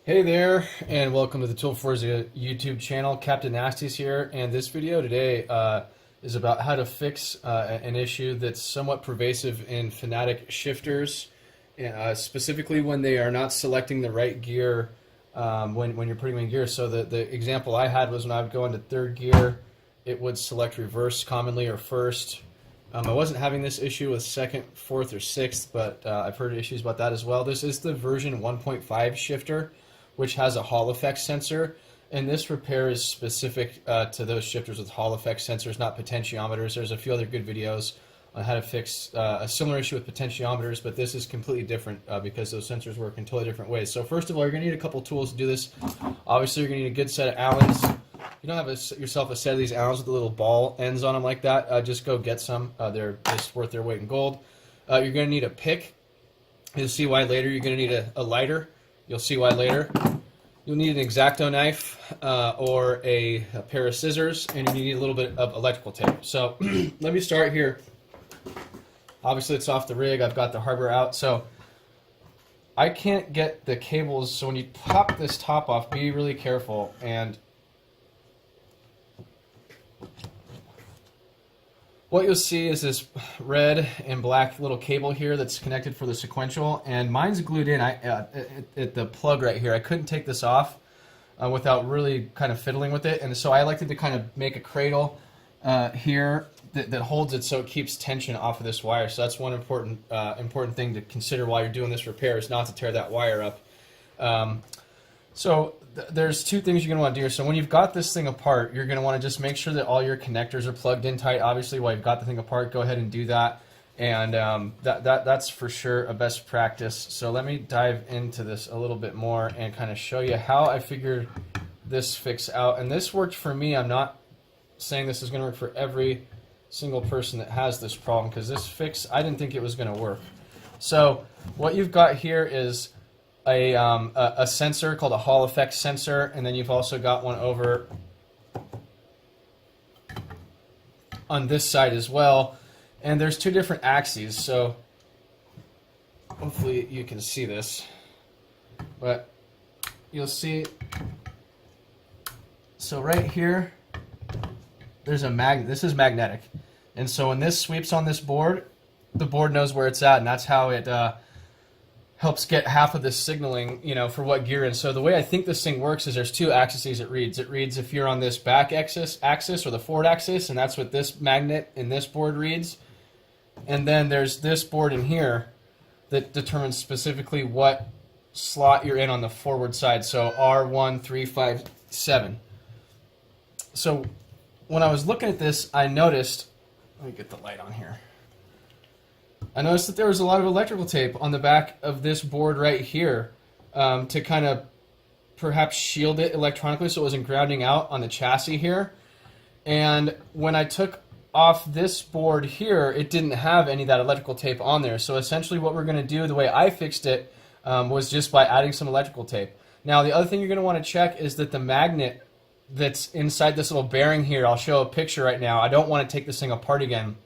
Hey there, and welcome to the Tool Forza YouTube channel. Captain Nasty's here, and this video today is about how to fix an issue that's somewhat pervasive in Fanatec shifters, specifically when they are not selecting the right gear when you're putting them in gear. So the example I had was when I would go into third gear, it would select reverse commonly or first. I wasn't having this issue with second, fourth, or sixth, but I've heard issues about that as well. This is the version 1.5 shifter, which has a Hall effect sensor, and this repair is specific to those shifters with Hall effect sensors, not potentiometers. There's a few other good videos on how to fix a similar issue with potentiometers, but this is completely different because those sensors work in totally different ways. So first of all, you're going to need a couple tools to do this. Obviously, you're going to need a good set of Allens. If you don't have yourself a set of these Allens with the little ball ends on them like that, just go get some. They're just worth their weight in gold. You're going to need a pick. You'll see why later. You're going to need a lighter. You'll see why later. You'll need an X-Acto knife or a pair of scissors, and you need a little bit of electrical tape. So let me start here. Obviously, it's off the rig. I've got the hardware out. So I can't get the cables. So when you pop this top off, be really careful. And what you'll see is this red and black little cable here that's connected for the sequential, and mine's glued in at the plug right here. I couldn't take this off without really kind of fiddling with it, and so I elected to kind of make a cradle here that holds it so it keeps tension off of this wire. So that's one important thing to consider while you're doing this repair, is not to tear that wire up. There's two things you're going to want to do here. So when you've got this thing apart, you're going to want to just make sure that all your connectors are plugged in tight. Obviously, while you've got the thing apart, go ahead and do that. And that's for sure a best practice. So let me dive into this a little bit more and kind of show you how I figured this fix out. And this worked for me. I'm not saying this is going to work for every single person that has this problem, because this fix, I didn't think it was going to work. So what you've got here is a sensor called a Hall effect sensor, and then you've also got one over on this side as well. And there's two different axes, so hopefully you can see this, but you'll see. So right here, there's a magnet. This is magnetic, and so when this sweeps on this board, the board knows where it's at, and that's how it helps get half of the signaling, for what gear. And so the way I think this thing works is there's two axes it reads. It reads if you're on this back axis or the forward axis, and that's what this magnet in this board reads. And then there's this board in here that determines specifically what slot you're in on the forward side. So R1, 3, 5, 7. So when I was looking at this, I noticed, let me get the light on here. I noticed that there was a lot of electrical tape on the back of this board right here to kind of perhaps shield it electronically so it wasn't grounding out on the chassis here. And when I took off this board here, it didn't have any of that electrical tape on there. So essentially what we're going to do, the way I fixed it, was just by adding some electrical tape. Now the other thing you're going to want to check is that the magnet that's inside this little bearing here, I'll show a picture right now. I don't want to take this thing apart again,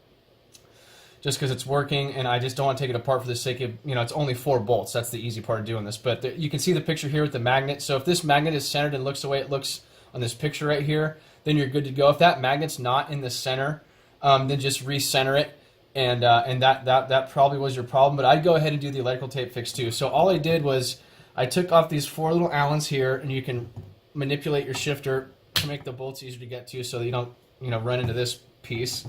just because it's working, and I just don't want to take it apart for the sake of, it's only 4 bolts. That's the easy part of doing this. But you can see the picture here with the magnet. So if this magnet is centered and looks the way it looks on this picture right here, then you're good to go. If that magnet's not in the center, then just recenter it, and that probably was your problem. But I'd go ahead and do the electrical tape fix too. So all I did was I took off these 4 little Allens here, and you can manipulate your shifter to make the bolts easier to get to so that you don't run into this piece.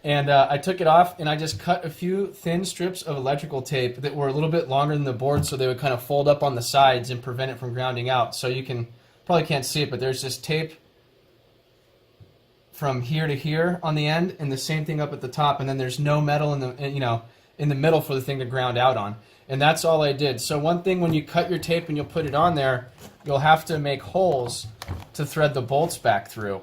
And I took it off, and I just cut a few thin strips of electrical tape that were a little bit longer than the board, so they would kind of fold up on the sides and prevent it from grounding out. So you probably can't see it, but there's this tape from here to here on the end, and the same thing up at the top, and then there's no metal in the middle for the thing to ground out on. And that's all I did. So one thing, when you cut your tape and you'll put it on there, you'll have to make holes to thread the bolts back through.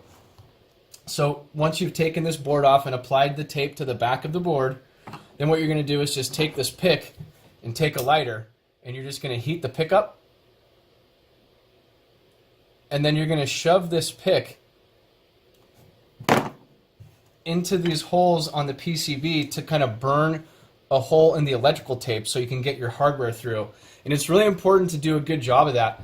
So once you've taken this board off and applied the tape to the back of the board, then what you're going to do is just take this pick and take a lighter, and you're just going to heat the pick up, and then you're going to shove this pick into these holes on the PCB to kind of burn a hole in the electrical tape so you can get your hardware through. And it's really important to do a good job of that,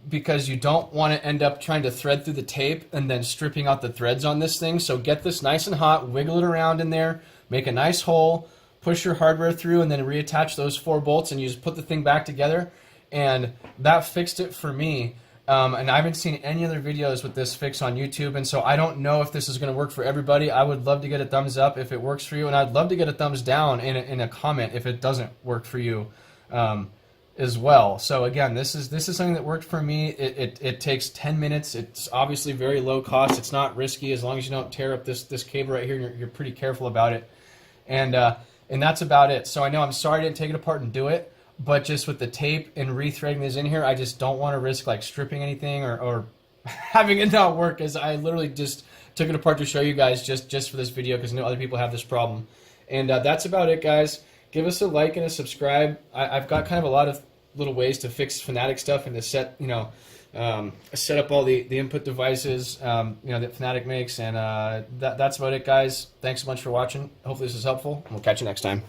because you don't want to end up trying to thread through the tape and then stripping out the threads on this thing. So get this nice and hot, wiggle it around in there, make a nice hole, push your hardware through, and then reattach those 4 bolts, and you just put the thing back together. And that fixed it for me. And I haven't seen any other videos with this fix on YouTube, and so I don't know if this is going to work for everybody. I would love to get a thumbs up if it works for you, and I'd love to get a thumbs down in a comment if it doesn't work for you as well. So again, this is something that worked for me. It takes 10 minutes. It's obviously very low cost. It's not risky as long as you don't tear up this cable right here. You're pretty careful about it, and that's about it. So I know I'm sorry I didn't take it apart and do it. But just with the tape and rethreading this in here, I just don't want to risk like stripping anything or having it not work, as I literally just took it apart to show you guys just for this video, because I know other people have this problem. And that's about it, guys. Give us a like and a subscribe. I've got kind of a lot of little ways to fix Fanatec stuff and to set, set up all the input devices, that Fanatec makes. And that's about it, guys. Thanks so much for watching. Hopefully this is helpful. We'll catch you next time.